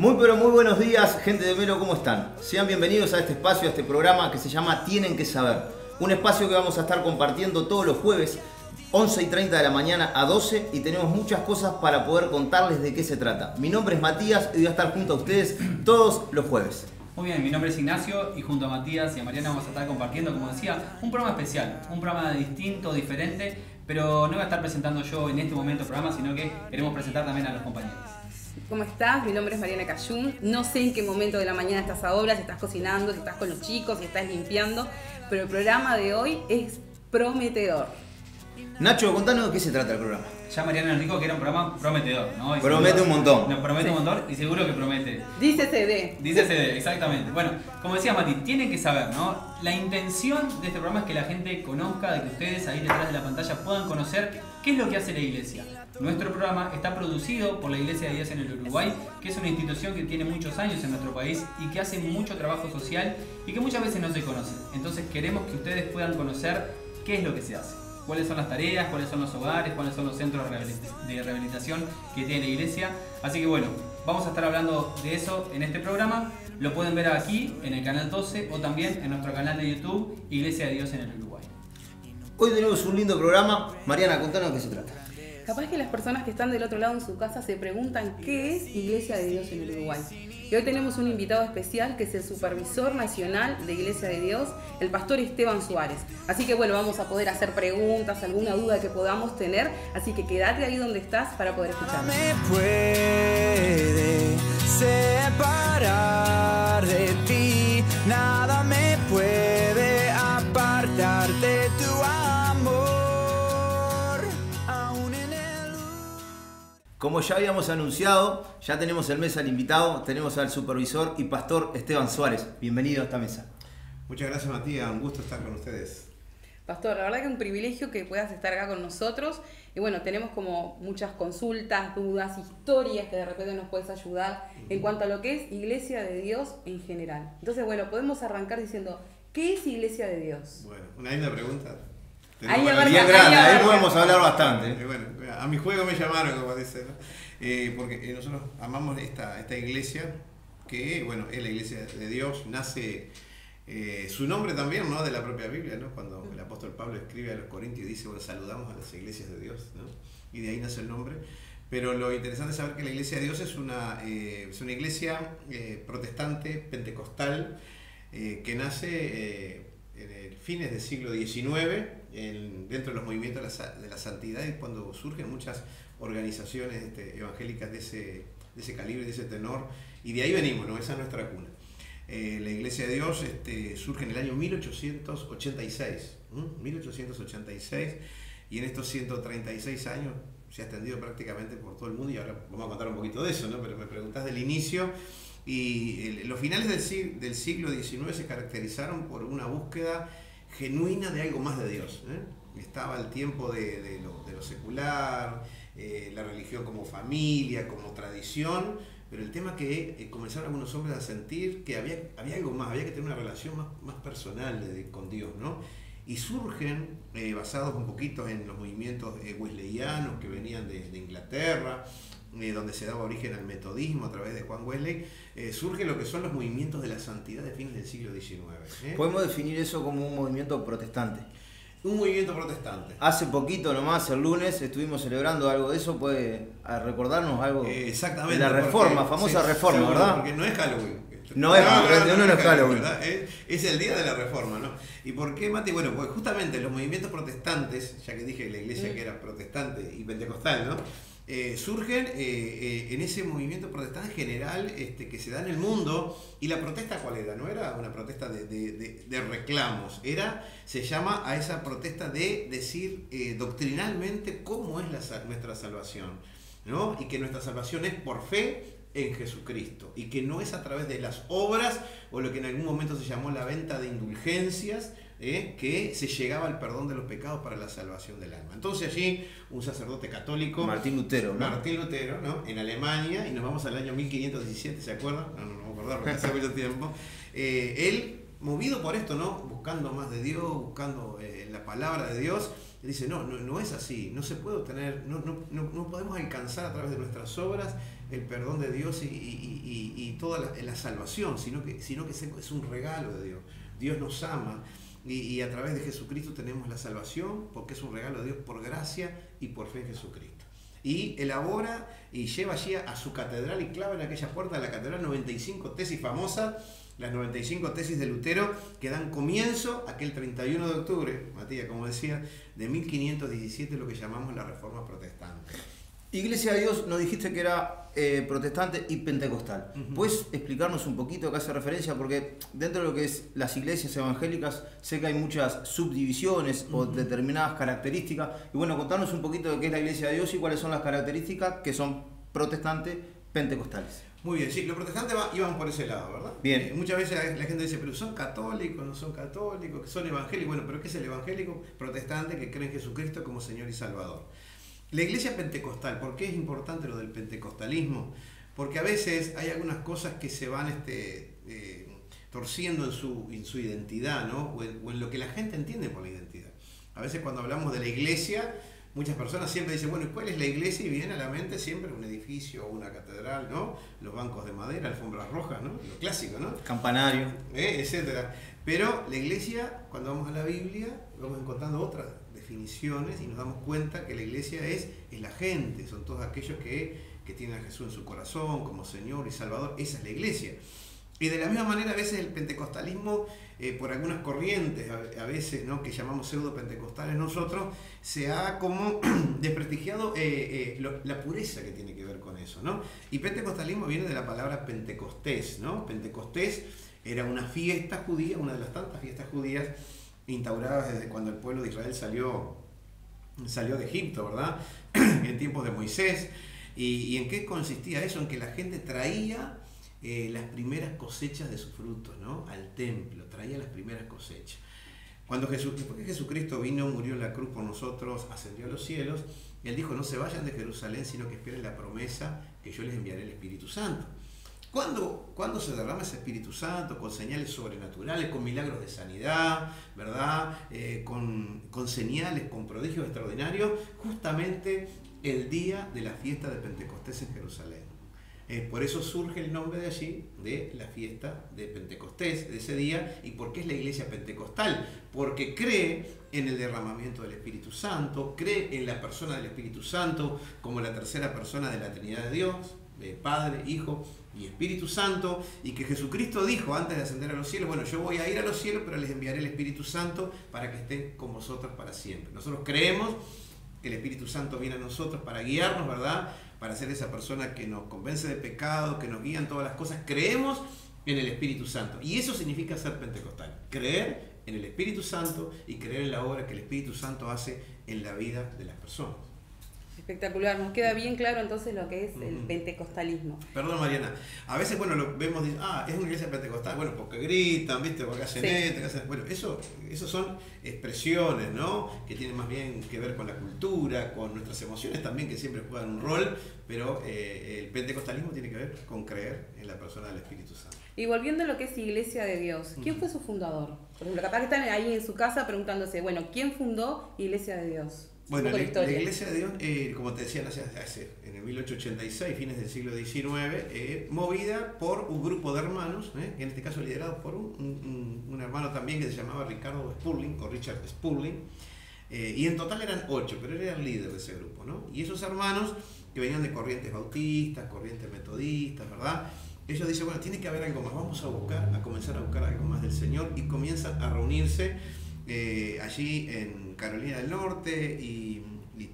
Muy pero muy buenos días, gente de Melo, ¿cómo están? Sean bienvenidos a este espacio, a este programa que se llama Tienen que Saber. Un espacio que vamos a estar compartiendo todos los jueves, 11:30 de la mañana a 12, y tenemos muchas cosas para poder contarles de qué se trata. Mi nombre es Matías y voy a estar junto a ustedes todos los jueves. Muy bien, mi nombre es Ignacio y junto a Matías y a Mariana vamos a estar compartiendo, como decía, un programa especial, un programa distinto, diferente, pero no voy a estar presentando yo en este momento el programa, sino que queremos presentar también a los compañeros. ¿Cómo estás? Mi nombre es Mariana Cayún. No sé en qué momento de la mañana estás ahora, si estás cocinando, si estás con los chicos, si estás limpiando, pero el programa de hoy es prometedor. Nacho, contanos de qué se trata el programa. Ya Mariana nos dijo que era un programa prometedor, ¿no? Promete un montón. Nos promete un montón y seguro que promete. Dice CD. Dice CD, exactamente. Bueno, como decía Mati, tienen que saber, ¿no? La intención de este programa es que la gente conozca, de que ustedes ahí detrás de la pantalla puedan conocer qué es lo que hace la iglesia. Nuestro programa está producido por la Iglesia de Dios en el Uruguay, que es una institución que tiene muchos años en nuestro país y que hace mucho trabajo social y que muchas veces no se conoce. Entonces queremos que ustedes puedan conocer qué es lo que se hace, cuáles son las tareas, cuáles son los hogares, cuáles son los centros de rehabilitación que tiene la iglesia. Así que bueno, vamos a estar hablando de eso en este programa. Lo pueden ver aquí en el canal 12 o también en nuestro canal de YouTube, Iglesia de Dios en el Uruguay. Hoy tenemos un lindo programa. Mariana, contanos de qué se trata. Capaz que las personas que están del otro lado en su casa se preguntan qué es Iglesia de Dios en el Uruguay. Y hoy tenemos un invitado especial que es el Supervisor Nacional de Iglesia de Dios, el Pastor Esteban Suárez. Así que bueno, vamos a poder hacer preguntas, alguna duda que podamos tener. Así que quédate ahí donde estás para poder escucharlo. Me puede separar de ti, nada me puede apartar de tu amor. Como ya habíamos anunciado, ya tenemos el mes al invitado, tenemos al supervisor y pastor Esteban Suárez. Bienvenido a esta mesa. Muchas gracias, Matías, un gusto estar con ustedes. Pastor, la verdad que es un privilegio que puedas estar acá con nosotros. Y bueno, tenemos como muchas consultas, dudas, historias que de repente nos puedes ayudar en cuanto a lo que es Iglesia de Dios en general. Entonces, bueno, podemos arrancar diciendo, ¿qué es Iglesia de Dios? Bueno, una linda pregunta. Ahí Bien grande, ahí podemos hablar bastante. Bueno, a mi juego me llamaron, como dice, ¿no? Porque nosotros amamos esta iglesia, que bueno, es la iglesia de Dios, nace su nombre también, ¿no? De la propia Biblia, ¿no? Cuando el apóstol Pablo escribe a los Corintios y dice, bueno, saludamos a las iglesias de Dios, ¿no? Y de ahí nace el nombre. Pero lo interesante es saber que la iglesia de Dios es una iglesia protestante, pentecostal, que nace en el fines del siglo XIX, dentro de los movimientos de la santidad, y cuando surgen muchas organizaciones evangélicas de ese calibre, de ese tenor, y de ahí venimos, ¿no? Esa es nuestra cuna. La Iglesia de Dios surge en el año 1886, 1886, y en estos 136 años se ha extendido prácticamente por todo el mundo, y ahora vamos a contar un poquito de eso, ¿no? Pero me preguntás del inicio, y los finales del siglo XIX se caracterizaron por una búsqueda genuina de algo más de Dios, ¿eh? Estaba el tiempo de lo secular, la religión como familia, como tradición, pero el tema que comenzaron algunos hombres a sentir que había algo más, había que tener una relación más personal con Dios, ¿no? Y surgen, basados un poquito en los movimientos wesleyanos que venían de Inglaterra, donde se daba origen al metodismo a través de Juan Wesley, surge lo que son los movimientos de la santidad de fines del siglo XIX. Podemos definir eso como un movimiento protestante. Un movimiento protestante. Hace poquito nomás, el lunes, estuvimos celebrando algo de eso. ¿Puede recordarnos algo? Exactamente. De la reforma, famosa reforma, seguro, ¿verdad? Porque no es Halloween. No es Halloween. ¿Verdad? Es el día de la reforma, ¿no? ¿Y por qué, Mati? Bueno, pues justamente los movimientos protestantes, ya que dije la iglesia que era protestante y pentecostal, ¿no? Surgen en ese movimiento protestante general que se da en el mundo. ¿Y la protesta cuál era? No era una protesta de reclamos, se llama a esa protesta de decir doctrinalmente cómo es nuestra salvación, ¿no? Y que nuestra salvación es por fe en Jesucristo, y que no es a través de las obras o lo que en algún momento se llamó la venta de indulgencias, que se llegaba al perdón de los pecados para la salvación del alma. Entonces allí un sacerdote católico, Martín Lutero, ¿no? En Alemania, y nos vamos al año 1517, ¿se acuerdan? No me acuerdo porque hace mucho tiempo. Él, movido por esto, ¿no? Buscando más de Dios, buscando la palabra de Dios, dice, no es así, no se puede obtener, no podemos alcanzar a través de nuestras obras el perdón de Dios y toda la salvación, sino que es un regalo de Dios. Dios nos ama y a través de Jesucristo tenemos la salvación porque es un regalo de Dios por gracia y por fe en Jesucristo. Y elabora y lleva allí a su catedral y clava en aquella puerta de la catedral 95 tesis famosas, las 95 tesis de Lutero, que dan comienzo aquel 31 de octubre, Matías, como decía, de 1517, lo que llamamos la Reforma Protestante. Iglesia de Dios, nos dijiste que era protestante y pentecostal. ¿Puedes explicarnos un poquito qué hace referencia? Porque dentro de lo que es las iglesias evangélicas, sé que hay muchas subdivisiones o determinadas características. Y bueno, contanos un poquito de qué es la Iglesia de Dios y cuáles son las características que son protestantes pentecostales. Muy bien, sí, los protestantes iban por ese lado, ¿verdad? Bien. Muchas veces la gente dice, pero son católicos, no son católicos, que son evangélicos. Bueno, pero ¿qué es el evangélico protestante que cree en Jesucristo como Señor y Salvador? La iglesia pentecostal, ¿por qué es importante lo del pentecostalismo? Porque a veces hay algunas cosas que se van torciendo en su identidad, ¿no? O en lo que la gente entiende por la identidad. A veces cuando hablamos de la iglesia, muchas personas siempre dicen, bueno, ¿y cuál es la iglesia? Y viene a la mente siempre un edificio o una catedral, ¿no? Los bancos de madera, alfombras rojas, ¿no? Lo clásico, ¿no? Campanario. Etcétera. Pero la iglesia, cuando vamos a la Biblia, vamos encontrando otras definiciones y nos damos cuenta que la iglesia es la gente, son todos aquellos que tienen a Jesús en su corazón como Señor y Salvador. Esa es la iglesia. Y de la misma manera a veces el pentecostalismo, por algunas corrientes, a veces, ¿no?, que llamamos pseudo-pentecostales nosotros, se ha como desprestigiado la pureza que tiene que ver con eso, ¿no? Y pentecostalismo viene de la palabra Pentecostés, ¿no? Pentecostés era una fiesta judía, una de las tantas fiestas judías instauradas desde cuando el pueblo de Israel salió de Egipto, ¿verdad? En tiempos de Moisés. ¿Y en qué consistía eso? En que la gente traía las primeras cosechas de sus frutos, ¿no?, al templo, traía las primeras cosechas. Después que Jesucristo vino, murió en la cruz por nosotros, ascendió a los cielos, Él dijo, no se vayan de Jerusalén, sino que esperen la promesa que yo les enviaré el Espíritu Santo. ¿Cuándo se derrama ese Espíritu Santo? Con señales sobrenaturales, con milagros de sanidad, ¿verdad? Con señales, con prodigios extraordinarios, justamente el día de la fiesta de Pentecostés en Jerusalén. Por eso surge el nombre de allí, de la fiesta de Pentecostés, de ese día. ¿Y por qué es la iglesia pentecostal? Porque cree en el derramamiento del Espíritu Santo, cree en la persona del Espíritu Santo como la tercera persona de la Trinidad de Dios, de Padre, Hijo y Espíritu Santo, y que Jesucristo dijo antes de ascender a los cielos, bueno, yo voy a ir a los cielos, pero les enviaré el Espíritu Santo para que estén con vosotros para siempre. Nosotros creemos que el Espíritu Santo viene a nosotros para guiarnos, ¿verdad?, para ser esa persona que nos convence de pecado, que nos guía en todas las cosas. Creemos en el Espíritu Santo, y eso significa ser pentecostal, creer en el Espíritu Santo y creer en la obra que el Espíritu Santo hace en la vida de las personas. Espectacular, nos queda bien claro entonces lo que es el pentecostalismo. Perdón, Mariana, a veces, bueno, lo vemos, es una iglesia pentecostal, bueno, porque gritan, ¿viste? Porque hacen esto, bueno, eso son expresiones, ¿no?, que tienen más bien que ver con la cultura, con nuestras emociones también, que siempre juegan un rol, pero el pentecostalismo tiene que ver con creer en la persona del Espíritu Santo. Y volviendo a lo que es Iglesia de Dios, ¿quién fue su fundador? Por ejemplo, capaz que están ahí en su casa preguntándose, bueno, ¿quién fundó Iglesia de Dios? Bueno, la Iglesia de Dios, como te decía, en el 1886, fines del siglo XIX, movida por un grupo de hermanos, en este caso liderados por un hermano también que se llamaba Ricardo Spurling, o Richard Spurling, y en total eran 8, pero él era el líder de ese grupo, ¿no? Y esos hermanos, que venían de corrientes bautistas, corrientes metodistas, ¿verdad?, ellos dicen, bueno, tiene que haber algo más, vamos a comenzar a buscar algo más del Señor, y comienzan a reunirse allí en Carolina del Norte y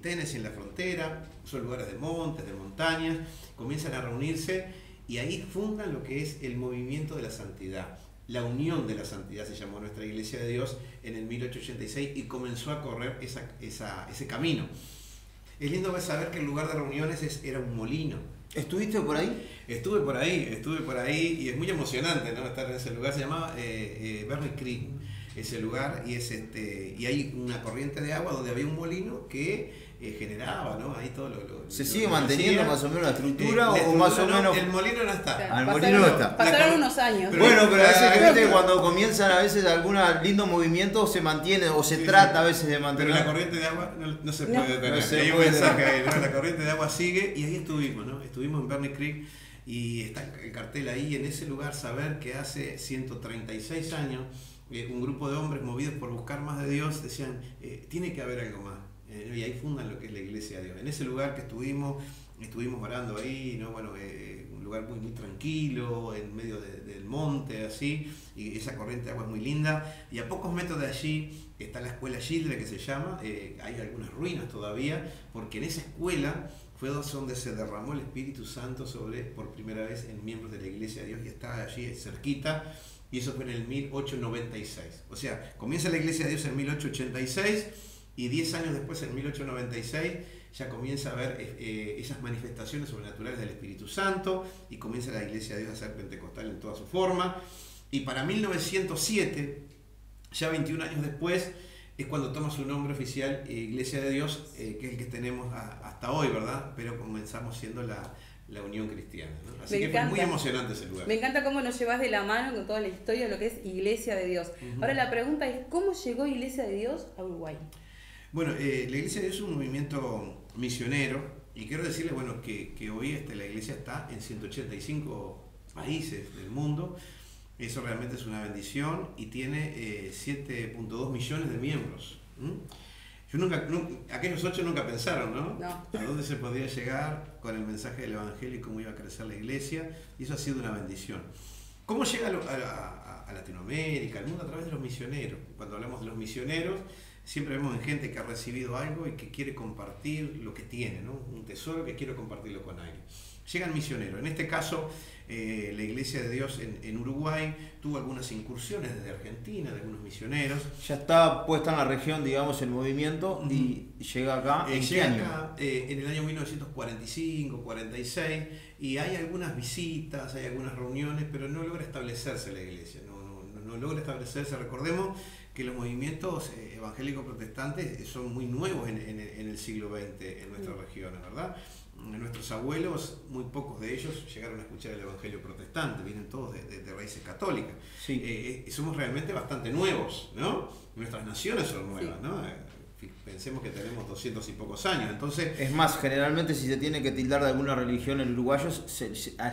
Tennessee, en la frontera. Son lugares de montes, de montañas, comienzan a reunirse y ahí fundan lo que es el movimiento de la santidad. La Unión de la Santidad se llamó nuestra Iglesia de Dios en el 1886 y comenzó a correr ese camino. Es lindo saber que el lugar de reuniones era un molino. ¿Estuviste por ahí? Estuve por ahí y es muy emocionante, ¿no?, estar en ese lugar. Se llamaba Berry Creek. ese lugar, y y hay una corriente de agua donde había un molino que generaba, ¿no? Ahí todo ¿Se sigue manteniendo más o menos la estructura o más o menos? El molino no está. Claro, Al molino no está. Pasaron unos años. Bueno, pero a veces que viste, cuando comienzan a veces algún lindo movimiento se mantiene o se trata a veces de mantener. Pero la corriente de agua no se puede detener. No se Hay un puede mensaje ahí, ¿no? La corriente de agua sigue y ahí estuvimos, ¿no? Estuvimos en Bernie Creek y está el cartel ahí, en ese lugar, saber que hace 136 años un grupo de hombres movidos por buscar más de Dios decían, tiene que haber algo más. Y ahí fundan lo que es la Iglesia de Dios. En ese lugar que estuvimos orando ahí, ¿no? Bueno, un lugar muy, muy tranquilo, en medio del monte, así, y esa corriente de agua es muy linda. Y a pocos metros de allí está la escuela Gildre, que se llama, hay algunas ruinas todavía, porque en esa escuela fue donde se derramó el Espíritu Santo por primera vez en miembros de la Iglesia de Dios, y está allí cerquita, y eso fue en el 1896. O sea, comienza la Iglesia de Dios en 1886, y 10 años después, en 1896, ya comienza a ver esas manifestaciones sobrenaturales del Espíritu Santo, y comienza la Iglesia de Dios a ser pentecostal en toda su forma. Y para 1907, ya 21 años después, es cuando toma su nombre oficial, Iglesia de Dios, que es el que tenemos hasta hoy, ¿verdad? Pero comenzamos siendo la Unión Cristiana, ¿no? Así que fue muy emocionante ese lugar. Me encanta cómo nos llevas de la mano con toda la historia de lo que es Iglesia de Dios. Ahora la pregunta es, ¿cómo llegó Iglesia de Dios a Uruguay? Bueno, la Iglesia de Dios es un movimiento misionero, y quiero decirles, bueno, que hoy la Iglesia está en 185 países del mundo. Eso realmente es una bendición, y tiene 7.2 millones de miembros. Aquellos 8 nunca pensaron, ¿no? A dónde se podría llegar con el mensaje del Evangelio y cómo iba a crecer la Iglesia, y eso ha sido una bendición. ¿Cómo llega a Latinoamérica, al mundo? A través de los misioneros. Cuando hablamos de los misioneros, siempre vemos en gente que ha recibido algo y que quiere compartir lo que tiene, ¿no? Un tesoro que quiere compartirlo con alguien. Llegan misioneros. En este caso, la Iglesia de Dios en Uruguay tuvo algunas incursiones desde Argentina, de algunos misioneros. Ya está puesta en la región, digamos, el movimiento, y llega acá. ¿En qué año? Acá, en el año 1945, 46, y hay algunas visitas, hay algunas reuniones, pero no logra establecerse la Iglesia, no logra establecerse. Recordemos que los movimientos evangélicos protestantes son muy nuevos en el siglo XX en nuestra región, ¿verdad? Nuestros abuelos, muy pocos de ellos llegaron a escuchar el evangelio protestante, vienen todos de raíces católicas. Sí. Somos realmente bastante nuevos, ¿no? Nuestras naciones son nuevas, sí, ¿no? Pensemos que tenemos 200 y pocos años, entonces... Es más, generalmente si se tiene que tildar de alguna religión en uruguayos,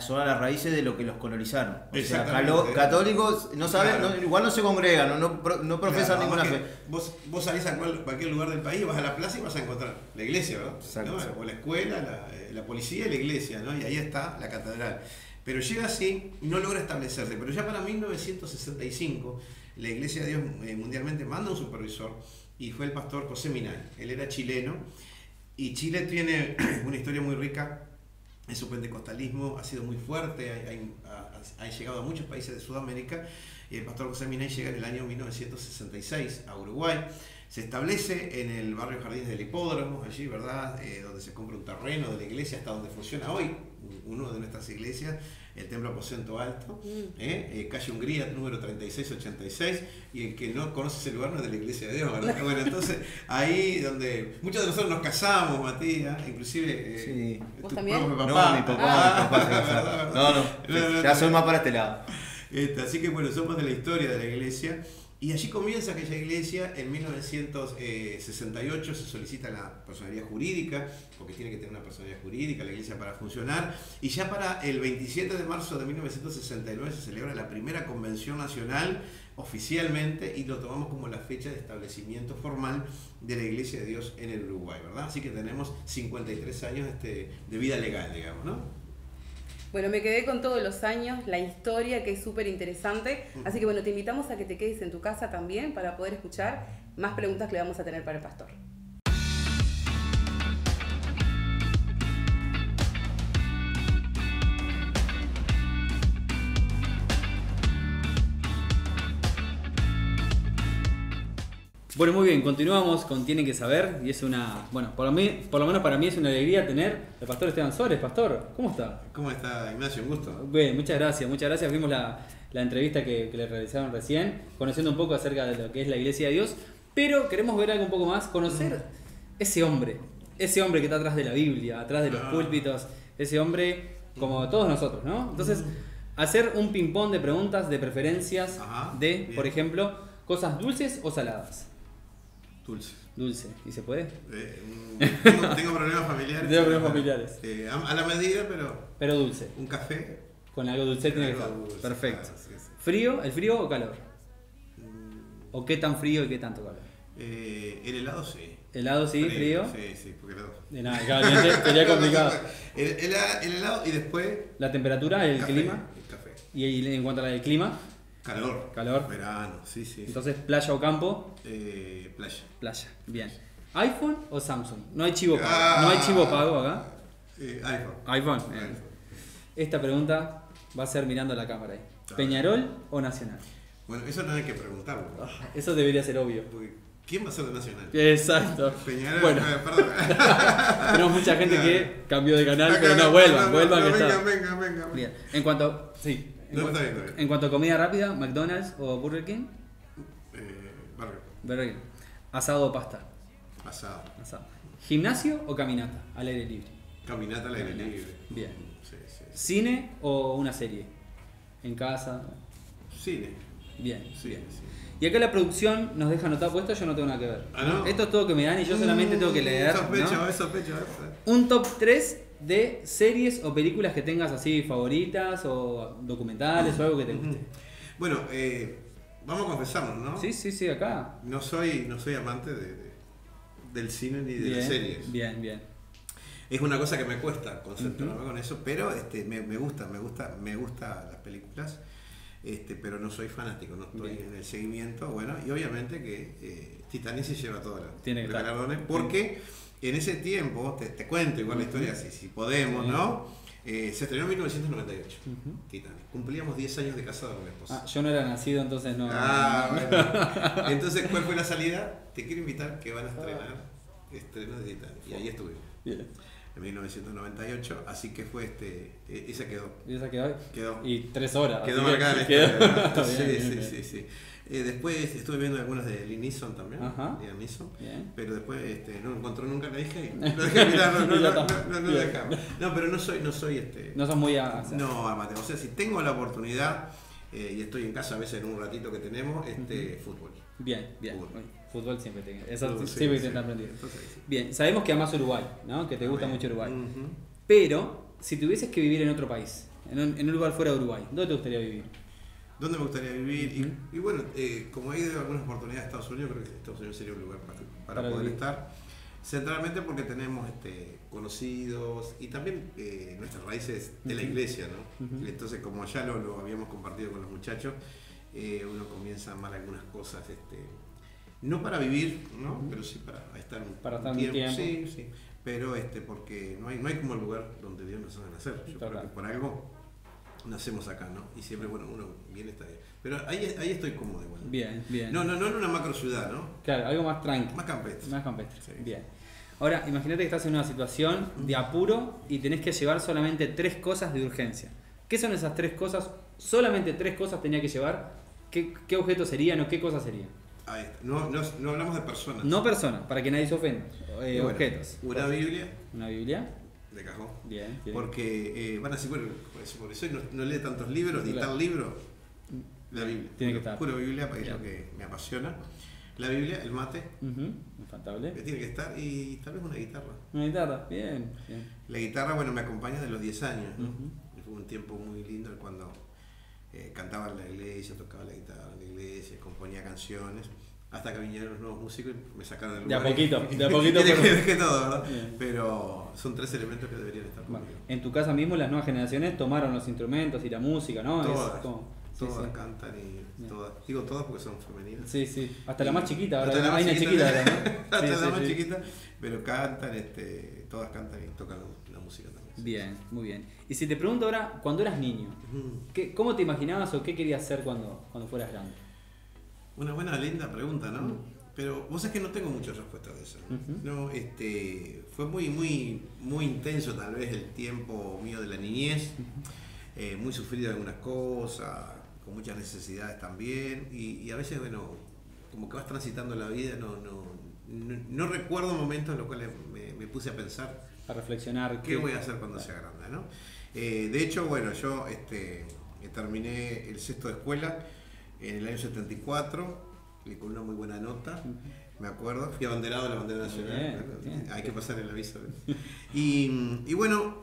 son a las raíces de lo que los colonizaron. O sea, católicos no saben, claro, igual no se congregan, no profesan, claro, ninguna fe. Vos salís a cualquier lugar del país, vas a la plaza y vas a encontrar la iglesia, ¿verdad? ¿No? O la escuela, la policía y la iglesia, ¿no? Y ahí está la catedral. Pero llega así y no logra establecerse. Pero ya para 1965, la Iglesia de Dios mundialmente manda un supervisor, y fue el pastor José Minay. Él era chileno, y Chile tiene una historia muy rica en su pentecostalismo, ha sido muy fuerte, ha llegado a muchos países de Sudamérica, y el pastor José Minay llega en el año 1966 a Uruguay. Se establece en el barrio Jardines del Hipódromo, allí, ¿verdad? Donde se compra un terreno de la iglesia, hasta donde funciona hoy uno de nuestras iglesias, el Templo Aposento Alto, calle Hungría, número 3686, y el que no conoce ese lugar no es de la Iglesia de Dios, ¿verdad? Bueno, entonces, ahí donde muchos de nosotros nos casamos, Matías, inclusive... sí. ¿Vos también? Papá. No, mi papá se casó. No, ya soy más para este lado. Así que bueno, somos de la historia de la iglesia. Y allí comienza aquella iglesia. En 1968 se solicita la personalidad jurídica, porque tiene que tener una personalidad jurídica la iglesia para funcionar, y ya para el 27 de marzo de 1969 se celebra la primera convención nacional oficialmente, y lo tomamos como la fecha de establecimiento formal de la Iglesia de Dios en el Uruguay, ¿verdad? Así que tenemos 53 años de vida legal, digamos, ¿no? Bueno, me quedé con todos los años, la historia, que es súper interesante. Así que bueno, te invitamos a que te quedes en tu casa también para poder escuchar más preguntas que le vamos a tener para el pastor. Bueno, muy bien, continuamos con Tienen que Saber y es una, bueno, por lo menos para mí es una alegría tener al pastor Esteban Suárez. Pastor, ¿cómo está? ¿Cómo está, Ignacio? Un gusto. Bien, muchas gracias. Vimos la entrevista que le realizaron recién, conociendo un poco acerca de lo que es la Iglesia de Dios, pero queremos ver algo un poco más, conocer ese hombre que está atrás de la Biblia, atrás de los púlpitos, ese hombre como todos nosotros, ¿no? Entonces, hacer un ping-pong de preguntas, de preferencias, bien. por ejemplo, cosas dulces o saladas. Dulce. ¿Y se puede? Tengo problemas familiares. Tengo problemas familiares. A la medida, Pero dulce. un café. Con algo dulce tiene que estar. Algo dulce, Perfecto. claro, sí. ¿Frío? ¿El frío o calor? ¿O qué tan frío y qué tanto calor? El helado sí. ¿Helado sí? ¿Frío? Sí, porque helado. De nada, caliente, sería complicado. El helado y después. ¿La temperatura, el café, clima? El café. Y en cuanto a la del clima, Calor. Verano, sí. entonces playa o campo, Playa. playa. Bien. ¿iPhone o Samsung? No hay chivo pago. No hay chivo pago acá. iPhone. Bien. Esta pregunta va a ser mirando a la cámara ahí. Claro. ¿Peñarol o Nacional? Bueno, eso no hay que preguntarlo. Eso debería ser obvio. Porque ¿quién va a ser de Nacional? Exacto. Peñarol, Bueno, perdón. tenemos mucha gente Claro. que cambió de canal, Acá pero no, vuelvan que está. Venga. Bien. En cuanto, sí. No, está bien. En cuanto a comida rápida, McDonald's o Burger King. Burger King. Asado o pasta. Asado. Asado. ¿Gimnasio o caminata al aire libre? Caminata al aire libre. Bien. Sí. ¿Cine o una serie? ¿En casa? Cine. Bien, Sí. bien. Y acá la producción nos deja anotado puesto, yo no tengo nada que ver. Ah, ¿no? Esto es todo que me dan y yo solamente tengo que leer. Sospecho. Un top 3 de series o películas que tengas así favoritas o documentales o algo que te guste. Bueno, vamos a confesarnos, ¿no? Sí, acá. No soy amante del cine ni de las series. Bien. Es una cosa que me cuesta concentrarme con eso, pero me gusta las películas, pero no soy fanático, no estoy en el seguimiento, bueno, y obviamente que Titanic se lleva todos los galardones, porque en ese tiempo, te cuento igual la historia, si podemos, ¿no? Se estrenó en 1998, Titanic. Cumplíamos 10 años de casado con mi esposa. Yo no era nacido, entonces no. Bueno. Entonces, ¿cuál fue la salida? Te quiero invitar que van a estrenar estrenos de Titanic. Y ahí estuvimos. Bien. En 1998, así que fue esa quedó. ¿Y esa quedó? Quedó. Y 3 horas. Quedó así marcada la que historia. Bien. Sí. Después estuve viendo algunas de Liam Neeson también. Ajá. Liam Neeson. Bien. Pero después no encontró nunca la hija y lo dejé mirar. No lo dejaba. No, pero no soy No sos muy no, amante. O sea, si tengo la oportunidad y estoy en casa a veces en un ratito que tenemos, fútbol. Bien. Fútbol siempre tiene. Eso Sí, siempre sí. te está aprendiendo. Entonces, sí. Bien, sabemos que amas Uruguay, ¿no? Que te gusta Bien. mucho Uruguay. Ujú. Pero, si tuvieses que vivir en otro país, en un lugar fuera de Uruguay, ¿dónde te gustaría vivir? ¿Dónde me gustaría vivir? Y bueno, como he ido a algunas oportunidades a Estados Unidos, creo que Estados Unidos sería un lugar para poder vivir. estar. Centralmente porque tenemos conocidos y también nuestras raíces de la iglesia, ¿no? Entonces, como ya lo habíamos compartido con los muchachos, uno comienza a amar algunas cosas, no para vivir, ¿no? Pero sí para estar un tiempo. Sí. Pero porque no hay como el lugar donde Dios nos haga nacer. Yo creo que por algo nacemos acá, ¿no? Y siempre, bueno, uno viene está bien. Pero ahí estoy cómodo igual. Bien. No en una macro ciudad, ¿no? Claro, algo más tranquilo. Más campestre. Más campestre. Sí. Bien. Ahora, imagínate que estás en una situación de apuro y tenés que llevar solamente 3 cosas de urgencia. ¿Qué son esas 3 cosas? Solamente 3 cosas tenía que llevar. ¿Qué objetos serían o qué cosas serían? Ahí está. No hablamos de personas. No personas, para que nadie se ofenda. Bueno, Objetos. Una Biblia Una Biblia. de cajón. Bien. Porque van a decir, bueno, por eso no lee tantos libros, ni Claro. tal libro. La Biblia. Tiene que estar. Pura Biblia, es lo que me apasiona. La Biblia, el mate, Infaltable. que tiene que estar, y tal vez una guitarra. Una guitarra. Bien. La guitarra, bueno, me acompaña desde los 10 años, ¿no? Y fue un tiempo muy lindo cuando cantaba en la iglesia, tocaba la guitarra en la iglesia, componía canciones, hasta que vinieron los nuevos músicos y me sacaron del De a lugar. poquito. Y dejé todo, ¿verdad? Bien. pero son 3 elementos que deberían estar Bueno, conmigo. en tu casa mismo las nuevas generaciones tomaron los instrumentos y la música, ¿no? Todas. Es como- Todas sí. cantan y Bien. todas. Digo todas porque son femeninas. Sí. Hasta la más chiquita ahora. Hasta la Hay más una chiquita, chiquita ahora, ¿no? hasta Sí, la más sí. chiquita, pero cantan, todas cantan y tocan la música también. Bien, muy bien. Y si te pregunto ahora, cuando eras niño, ¿cómo te imaginabas o qué querías ser cuando fueras grande? Una buena, linda pregunta, ¿no? Pero vos sabés que no tengo muchas respuestas de eso. ¿No? Ujú. Fue muy intenso tal vez el tiempo mío de la niñez, muy sufrido de algunas cosas, con muchas necesidades también, y a veces, bueno, como que vas transitando la vida, no recuerdo momentos en los cuales me puse a pensar A reflexionar. qué voy a hacer cuando sea grande, ¿no? De hecho, bueno, yo terminé el sexto de escuela en el año 74, y con una muy buena nota, me acuerdo, fui abanderado de la bandera nacional, Bien. hay que pasar el aviso. Y bueno,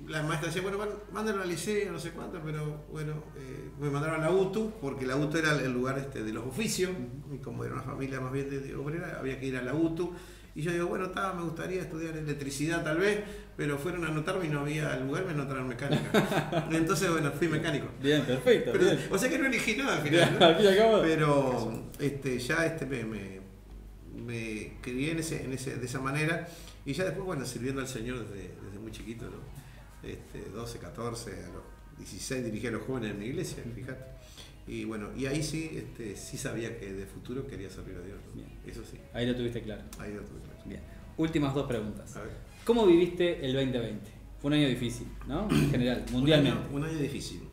la maestra decía, bueno, mándalo al liceo, no sé cuánto, pero bueno, me mandaron a la UTU, porque la UTU era el lugar de los oficios, y como era una familia más bien de obrera, había que ir a la UTU. Y yo digo, bueno, me gustaría estudiar electricidad tal vez, pero fueron a anotarme y no había lugar, me anotaron mecánica. Entonces, bueno, fui mecánico. Bien, perfecto. Pero, Bien. o sea que no elegí nada al final, Bien, ¿no? al fin y al cabo. Pero ya me crié de esa manera, y ya después, bueno, sirviendo al Señor desde muy chiquito, ¿no? 12, 14, a los 16 dirigí a los jóvenes en mi iglesia, fíjate. Y bueno, y ahí sí sabía que de futuro quería servir a Dios, ¿no? Bien. Eso sí, Ahí lo tuviste claro. ahí lo tuve claro. Bien. Últimas dos preguntas. A ver. ¿Cómo viviste el 2020? Fue un año difícil, ¿no? En general, mundialmente. Un año difícil.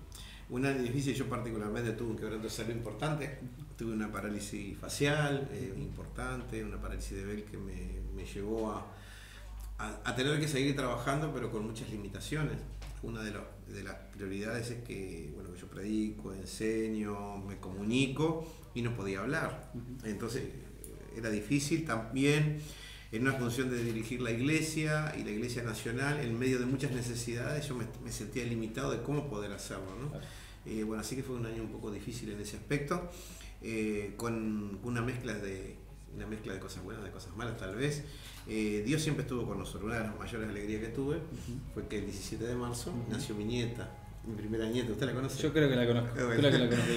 Un año difícil, yo particularmente tuve un quebranto de salud importante. Tuve una parálisis facial importante, una parálisis de Bell que me llevó a tener que seguir trabajando, pero con muchas limitaciones. Una de las prioridades es que, bueno, yo predico, enseño, me comunico y no podía hablar. Entonces era difícil también en una función de dirigir la iglesia y la iglesia nacional, en medio de muchas necesidades, yo me sentía limitado de cómo poder hacerlo, ¿no? Claro. Bueno, así que fue un año un poco difícil en ese aspecto, con una mezcla de cosas buenas, de cosas malas tal vez. Dios siempre estuvo con nosotros. Una de las mayores alegrías que tuve fue que el 17 de marzo nació mi nieta, mi primera nieta. ¿Usted la conoce? Yo creo que la conozco. Bueno. Creo que la conozco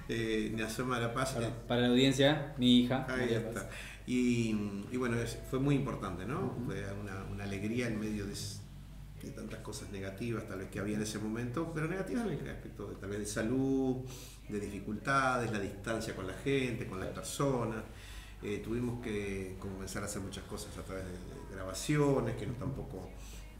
bien. Nació Mara Paz. Para la audiencia, mi hija. Ahí María está. Paz. Y bueno, fue muy importante, ¿no? Fue una alegría en medio de tantas cosas negativas tal vez que había en ese momento, pero negativas en el aspecto tal vez de salud, de dificultades, la distancia con la gente, con las personas. Tuvimos que comenzar a hacer muchas cosas a través de grabaciones, que tampoco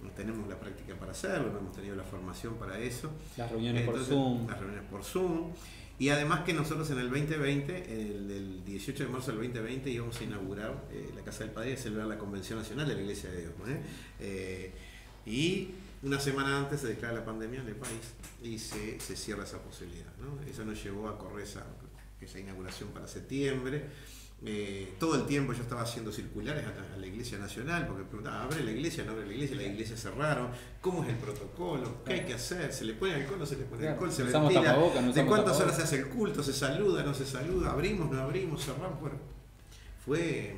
no tenemos la práctica para hacerlo, no hemos tenido la formación para eso. Las reuniones Entonces, por Zoom. Las reuniones por Zoom. Y además que nosotros en el 2020, el 18 de marzo del 2020, íbamos a inaugurar la Casa del Padre y a celebrar la Convención Nacional de la Iglesia de Dios, ¿no? Y una semana antes se declara la pandemia en el país y se cierra esa posibilidad, ¿no? Eso nos llevó a correr esa inauguración para septiembre. Todo el tiempo yo estaba haciendo circulares a la Iglesia Nacional porque preguntaba, ¿abre la iglesia? ¿No abre la iglesia cerraron? ¿Cómo es el protocolo? ¿Qué hay que hacer? ¿Se le pone alcohol? ¿No se le pone alcohol? ¿Se Usamos ventila? tapabocas, no ¿De usamos cuántas tapabocas? horas se hace el culto? ¿Se saluda? ¿No se saluda? ¿Abrimos? ¿No abrimos? ¿Cerramos? Bueno, fue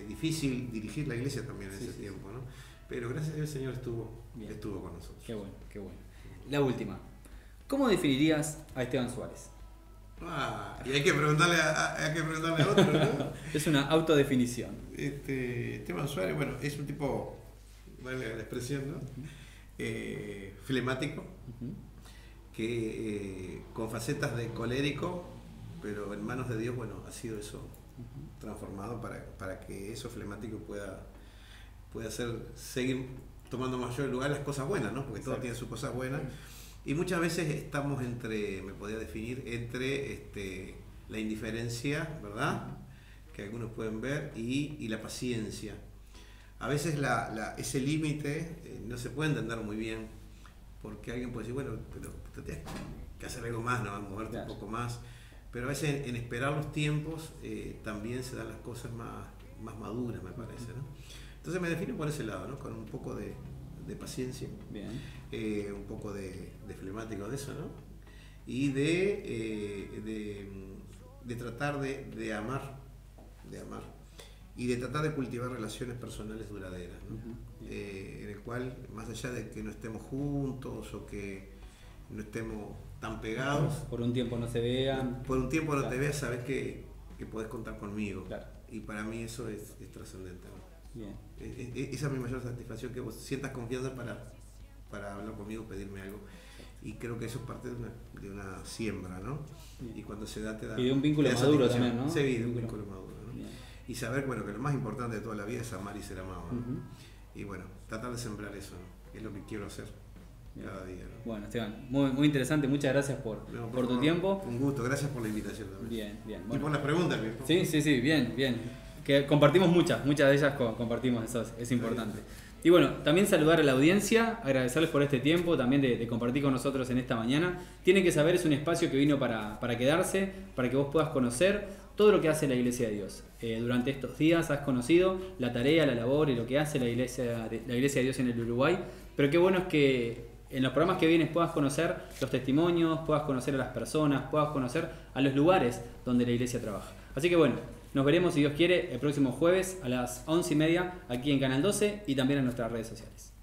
difícil dirigir la iglesia también en ese tiempo, ¿no? Pero gracias a Dios el Señor estuvo con nosotros. Qué bueno, qué bueno. La última. ¿Cómo definirías a Esteban Suárez? Y hay que preguntarle a otro, ¿no? Es una autodefinición. Esteban Suárez, bueno, es un tipo, vale la expresión, ¿no? Flemático, que con facetas de colérico, pero en manos de Dios, bueno, ha sido eso transformado para que eso flemático pueda seguir tomando mayor lugar las cosas buenas, ¿no? Porque todo tiene sus cosas buenas. Y muchas veces estamos me podría definir, entre la indiferencia, ¿verdad? Que algunos pueden ver, y la paciencia. A veces ese límite no se puede entender muy bien, porque alguien puede decir, bueno, pero tú tienes que hacer algo más, ¿no? Moverte un poco más. Pero a veces en esperar los tiempos también se dan las cosas más maduras, me parece, ¿no? Entonces me defino por ese lado, ¿no? Con un poco de paciencia, Bien. un poco de flemático de eso, ¿no? Y de tratar de amar, y de tratar de cultivar relaciones personales duraderas, ¿no? En el cual, más allá de que no estemos juntos o que no estemos tan pegados, Por un tiempo no se vean. por un tiempo no te veas, sabes que podés contar conmigo. Claro. Y para mí eso es trascendente, ¿no? Bien. Esa es mi mayor satisfacción, que vos sientas confianza para hablar conmigo, pedirme algo. Y creo que eso es parte de una siembra, ¿no? Y cuando se da, te da. Y de un vínculo te da maduro satisfacción. también, ¿no? Sí, de un vínculo maduro. y saber, bueno, que lo más importante de toda la vida es amar y ser amado, ¿no? Y bueno, tratar de sembrar eso, ¿no? Es lo que quiero hacer cada día, ¿no? Bueno, Esteban, muy interesante, muchas gracias por tu tiempo. Un gusto, gracias por la invitación también. Bien. Y por las preguntas, bien. Sí, bien. Que compartimos muchas de ellas compartimos, eso es importante. Y bueno, también saludar a la audiencia, agradecerles por este tiempo, también de compartir con nosotros en esta mañana. Tienen que saber, es un espacio que vino para quedarse, para que vos puedas conocer todo lo que hace la Iglesia de Dios. Durante estos días has conocido la tarea, la labor y lo que hace la Iglesia de Dios en el Uruguay, pero qué bueno es que en los programas que vienes puedas conocer los testimonios, puedas conocer a las personas, puedas conocer a los lugares donde la Iglesia trabaja. Así que bueno, nos veremos, si Dios quiere, el próximo jueves a las 11:30 aquí en Canal 12 y también en nuestras redes sociales.